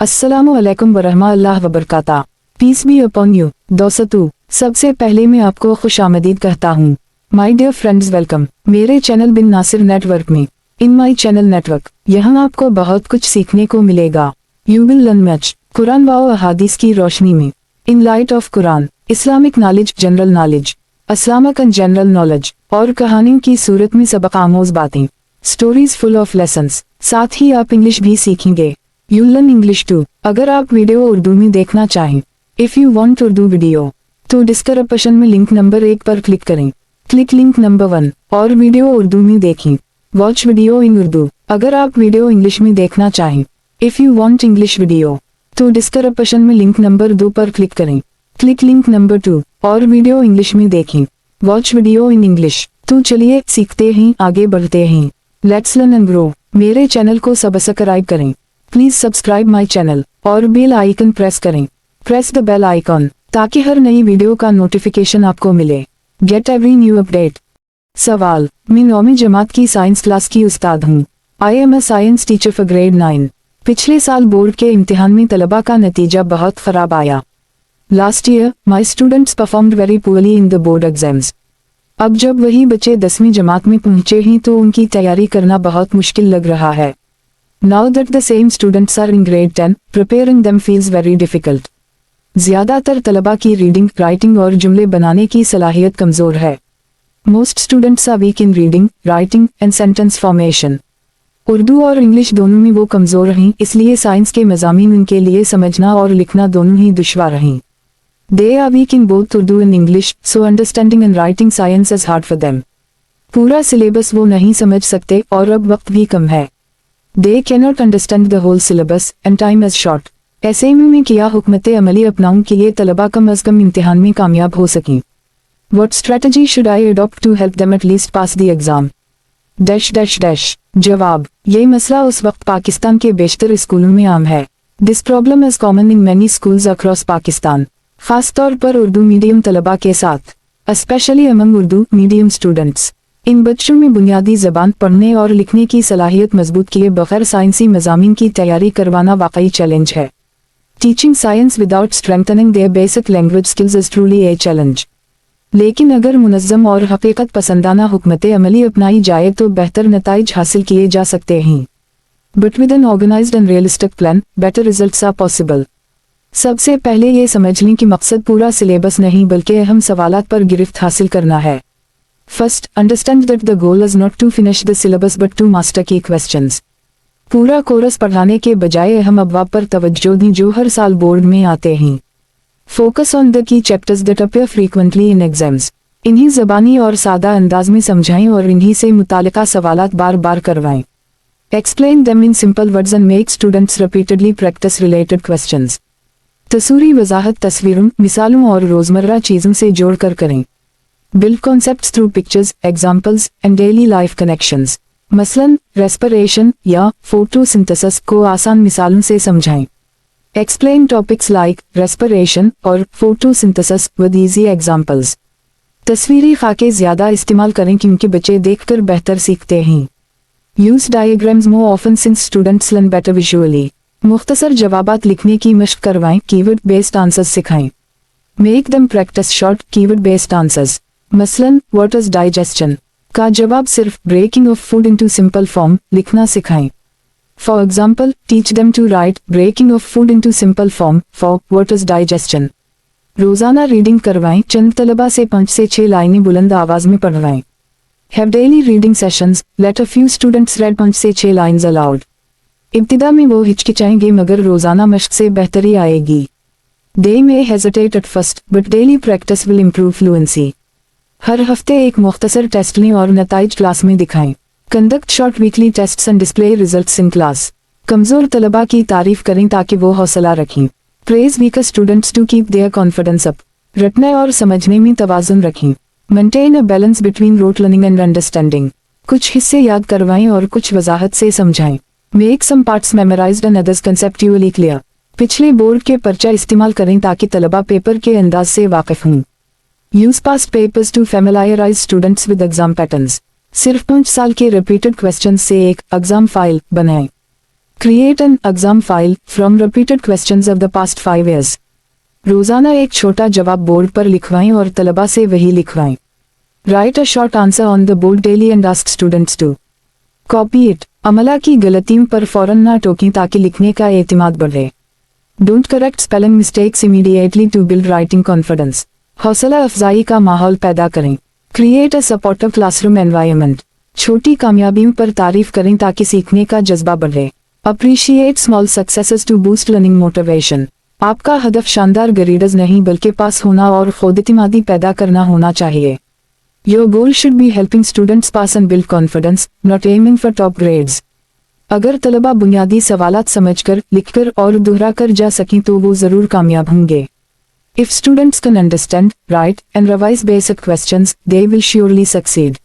अस्सलामु अलैकुम वरहमतुल्लाहि वबरकातुहू। Peace be upon you. दोस्तों, सबसे पहले मैं आपको खुशामदीद कहता हूँ। माय डियर फ्रेंड्स, वेलकम मेरे चैनल बिन नासिर नेटवर्क में। इन माय चैनल नेटवर्क, यहाँ आपको बहुत कुछ सीखने को मिलेगा। You will learn much Quran व अहादीस की रोशनी में। In light of Quran, Islamic knowledge, general knowledge, Islamic and general knowledge, और कहानियों की सूरत में सबक आमोज बातें, स्टोरीज फुल ऑफ लेसन्स। साथ ही आप इंग्लिश भी सीखेंगे। You learn English too. अगर आप वीडियो उर्दू में देखना चाहें, if you want Urdu video, तो डिस्क्रिप्शन में लिंक नंबर 1 पर क्लिक करें। क्लिक लिंक नंबर 1 और वीडियो उर्दू में देखें। वॉच वीडियो इन उर्दू। अगर आप वीडियो इंग्लिश में देखना चाहें, if you want English video, तो डिस्क्रिप्शन में लिंक नंबर 2 पर क्लिक करें। क्लिक लिंक नंबर 2 और वीडियो इंग्लिश में देखें। Watch video in English. तो चलिए सीखते हैं, आगे बढ़ते हैं। Let's learn and grow. मेरे चैनल को सब्सक्राइब करें। प्लीज सब्सक्राइब माई चैनल और बेल आइकन प्रेस करें। प्रेस द बेल आइकन ताकि हर नई वीडियो का नोटिफिकेशन आपको मिले। Get every new update. सवाल: मैं 9वीं जमात की साइंस क्लास की उस्ताद हूँ। I am a science teacher for grade 9। पिछले साल बोर्ड के इम्तिहान में तलबा का नतीजा बहुत खराब आया। Last year my students performed very poorly in the board exams. अब जब वही बच्चे 10वीं जमात में पहुंचे हैं तो उनकी तैयारी करना बहुत मुश्किल लग रहा है। Now that the same students are in grade 10, preparing them feels very difficult. ज्यादातर तलबा की रीडिंग, राइटिंग और जुमले बनाने की सलाहियत कमजोर है। Most students are weak in reading, writing and sentence formation. Urdu और इंग्लिश दोनों में वो कमजोर हैं, इसलिए साइंस के मज़ामीन उनके लिए समझना और लिखना दोनों ही दुश्वार हैं। They are weak in both Urdu and English, so understanding and writing science is hard for them. पूरा सिलेबस वो नहीं समझ सकते और अब वक्त भी कम है। They cannot understand the whole syllabus and time is short. ऐसे में मैं क्या हुक्मत अमली अपनाऊं कि ये तलबा कम अज कम इम्तिहान में कामयाब हो सकें? What strategy should I adopt to help them at least pass the exam? Dash dash dash. जवाब: ये मसला उस वक्त पाकिस्तान के बेशतर स्कूलों में आम है। This problem is common in many schools across Pakistan. खास तौर पर उर्दू मीडियम तलबा के साथ, especially among Urdu medium students. इन बच्चों में बुनियादी ज़बान पढ़ने और लिखने की सलाहियत मजबूत किए बगैर साइंसी मज़ामीन की तैयारी करवाना वाकई चैलेंज है। Teaching science without strengthening their basic language skills is truly a challenge. लेकिन अगर मुनज़्ज़म और हकीकत पसंदाना हुक्मत अमली अपनाई जाए तो बेहतर नताइज हासिल किए जा सकते हैं। But with an organised and realistic plan, better results are possible. सबसे पहले ये समझ लें कि मकसद पूरा सिलेबस नहीं बल्कि अहम सवालात पर गिरफ्त हासिल करना है। First, understand that the goal is not to finish the syllabus but to master key questions. पूरा कोर्स पढ़ाने के बजाय अहम अबवाब पर तवज्जो दें जो हर साल बोर्ड में आते हैं। Focus on the key chapters that appear frequently in exams. इन्हीं ज़बानी और सादा अंदाज में समझाएं और इन्हीं से मुतालिका सवालात बार बार करवाएं। Explain them in simple words and make students repeatedly practice related questions. तसूरी वजाहत तस्वीरों, मिसालों और रोज़मर्रा चीज़ों से जोड़कर करें। Build concepts through pictures, examples, and daily life connections. मसलन, respiration या photosynthesis को आसान मिसालों से समझाएं। Explain topics like respiration और photosynthesis with easy examples. तस्वीरी खाके ज़्यादा इस्तेमाल करें क्योंकि बच्चे देखकर बेहतर सीखते हैं। Use diagrams more often since students learn better visually. मुख्तसर जवाबात लिखने की मशक करवाएं, कीवर्ड बेस्ड आंसर्स सिखाएं। Make them practice short, keyword based answers. मसलन, what is digestion का जवाब सिर्फ breaking of food into simple form लिखना सिखाएं। For example, teach them to write breaking of food into simple form for what is digestion. रोजाना reading करवाएं, चंद तलबा से 5 से 6 लाइनें बुलंद आवाज में पढ़वाएं। Have daily reading sessions, let a few students read 5 से 6 lines aloud. इब्तिदा में वो हिचकिचाएंगे मगर रोजाना मशक से बेहतरी आएगी। They may hesitate at first, but daily practice will improve fluency. हर हफ्ते एक मुख्तसर टेस्ट लें और नताइज क्लास में दिखाएं। Conduct short weekly tests and display results in class. कमजोर तलबा की तारीफ करें ताकि वो हौसला रखें। Praise weaker students to keep their confidence up. रटने और समझने में तवाज़ुन रखें। Maintain a balance between rote learning and understanding. कुछ हिस्से याद करवाएं और कुछ वजाहत से समझाएं। Make some parts memorised and others conceptually clear. पिछले बोर्ड के पर्चा इस्तेमाल करें ताकि तलबा पेपर के अंदाज से वाकिफ हों। Use past papers to familiarize students with exam patterns. सिर्फ 5 साल के repeated questions से एक एग्जाम फाइल बनाएं। Create an exam file from repeated questions of the past 5 years. रोजाना एक छोटा जवाब बोर्ड पर लिखवाएं और तलबा से वही लिखवाएं. Write a short answer on the board daily and ask students to copy it. अमला की गलतियों पर फौरन ना टोकें ताकि लिखने का एतिमाद बढ़े. Don't correct spelling mistakes immediately to build writing confidence. हौसला अफजाई का माहौल पैदा करें. Create a supportive classroom environment. छोटी कामयाबियों पर तारीफ करें ताकि सीखने का जज्बा बढ़े. Appreciate small successes to boost learning motivation. आपका हदफ शानदार ग्रेड्स नहीं बल्कि पास होना और खुद-एतमादी पैदा करना होना चाहिए. Your goal should be helping students pass and build confidence, not aiming for top grades. अगर तलबा बुनियादी सवालात समझकर, लिखकर और दोहरा कर जा सकें तो वो ज़रूर कामयाब होंगे. If students can understand, write, and revise basic questions, they will surely succeed.